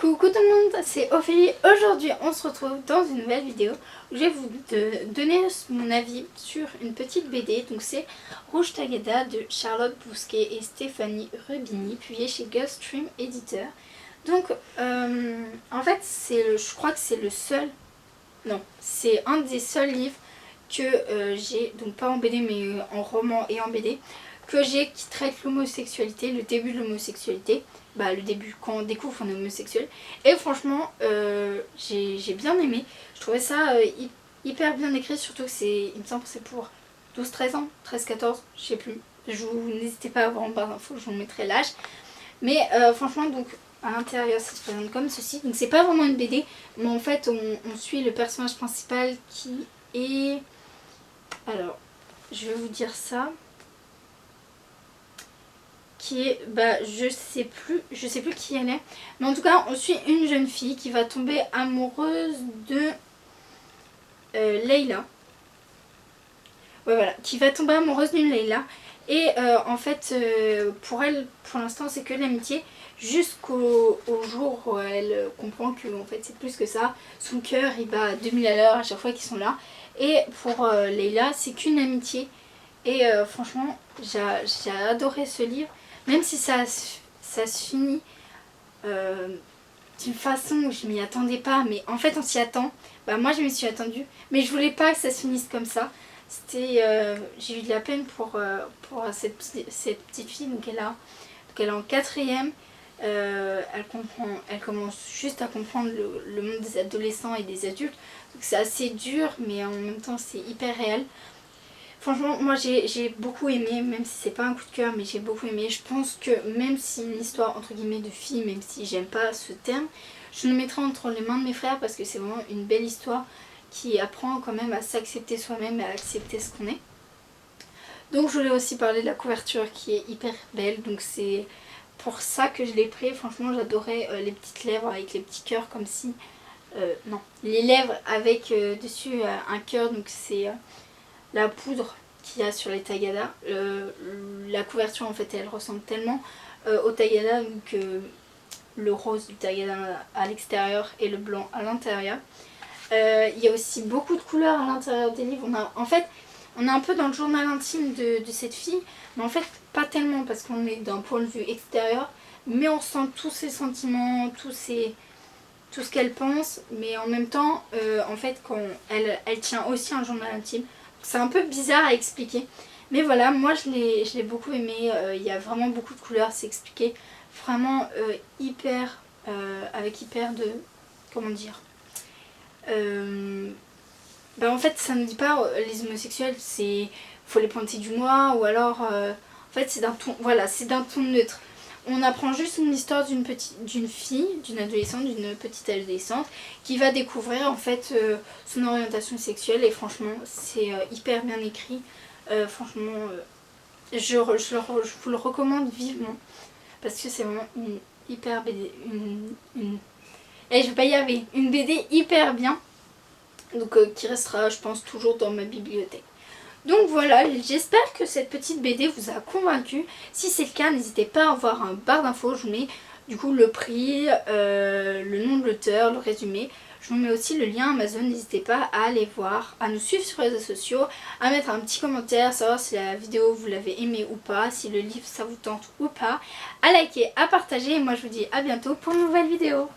Coucou tout le monde, c'est Ophélie. Aujourd'hui on se retrouve dans une nouvelle vidéo où je vais vous donner mon avis sur une petite BD. Donc c'est Rouge Tagada de Charlotte Bousquet et Stéphanie Rubini, publié chez Gulfstream Éditeur. Donc en fait je crois que c'est le seul, non c'est un des seuls livres que j'ai, donc pas en BD mais en roman et en BD, que j'ai qui traite l'homosexualité, le début de l'homosexualité. Bah le début, quand on découvre qu'on est homosexuel. Et franchement, j'ai bien aimé. Je trouvais ça hyper bien écrit, surtout que c'est, il me semble que c'est pour 12-13 ans, 13-14, je sais plus. N'hésitez pas à avoir en barre d'infos, je vous mettrai l'âge. Mais franchement, donc à l'intérieur, ça se présente comme ceci. Donc c'est pas vraiment une BD, mais en fait, on suit le personnage principal qui est... Alors, je vais vous dire ça... qui est, je sais plus qui elle est, mais en tout cas on suit une jeune fille qui va tomber amoureuse de Leila. Ouais voilà, qui va tomber amoureuse d'une Leila. Et en fait pour elle, pour l'instant c'est que l'amitié, jusqu'au jour où elle comprend que en fait c'est plus que ça. Son cœur il bat à 2000 à l'heure à chaque fois qu'ils sont là. Et pour Leila c'est qu'une amitié. Et franchement j'ai adoré ce livre. Même si ça se finit d'une façon où je m'y attendais pas, mais en fait on s'y attend. Bah moi je m'y suis attendue, mais je voulais pas que ça se finisse comme ça. J'ai eu de la peine pour cette petite fille, donc elle est en quatrième. Elle commence juste à comprendre le monde des adolescents et des adultes. Donc c'est assez dur, mais en même temps c'est hyper réel. Franchement, moi j'ai beaucoup aimé, même si c'est pas un coup de cœur, mais j'ai beaucoup aimé. Je pense que même si une histoire entre guillemets de fille, même si j'aime pas ce terme, je le mettrai entre les mains de mes frères parce que c'est vraiment une belle histoire qui apprend quand même à s'accepter soi-même et à accepter ce qu'on est. Donc je voulais aussi parler de la couverture qui est hyper belle, donc c'est pour ça que je l'ai pris. Franchement j'adorais les petites lèvres avec les petits cœurs comme si... non, les lèvres avec dessus un cœur, donc c'est... la poudre qu'il y a sur les Tagada. La couverture en fait elle ressemble tellement au Tagada, donc le rose du Tagada à l'extérieur et le blanc à l'intérieur. Il y a aussi beaucoup de couleurs à l'intérieur des livres. On est un peu dans le journal intime de cette fille, mais en fait pas tellement parce qu'on est d'un point de vue extérieur, mais on sent tous ses sentiments, tout ce qu'elle pense, mais en même temps en fait quand elle tient aussi un journal intime. C'est un peu bizarre à expliquer. Mais voilà, moi je l'ai beaucoup aimé. Il y a vraiment beaucoup de couleurs, c'est expliqué vraiment hyper... avec hyper de... Comment dire en fait ça ne dit pas les homosexuels, c'est... faut les pointer du doigt ou alors... en fait c'est d'un ton... Voilà, c'est d'un ton neutre. On apprend juste une histoire d'une fille, d'une adolescente, d'une petite adolescente qui va découvrir en fait son orientation sexuelle et franchement c'est hyper bien écrit. Franchement je vous le recommande vivement parce que c'est vraiment une hyper BD, et je vais pas y arriver, une BD hyper bien, donc qui restera je pense toujours dans ma bibliothèque. Donc voilà, j'espère que cette petite BD vous a convaincu. Si c'est le cas, n'hésitez pas à avoir un barre d'infos. Je vous mets du coup le prix, le nom de l'auteur, le résumé. Je vous mets aussi le lien Amazon. N'hésitez pas à aller voir, à nous suivre sur les réseaux sociaux, à mettre un petit commentaire, savoir si la vidéo vous l'avez aimée ou pas, si le livre ça vous tente ou pas, à liker, à partager. Et moi je vous dis à bientôt pour une nouvelle vidéo.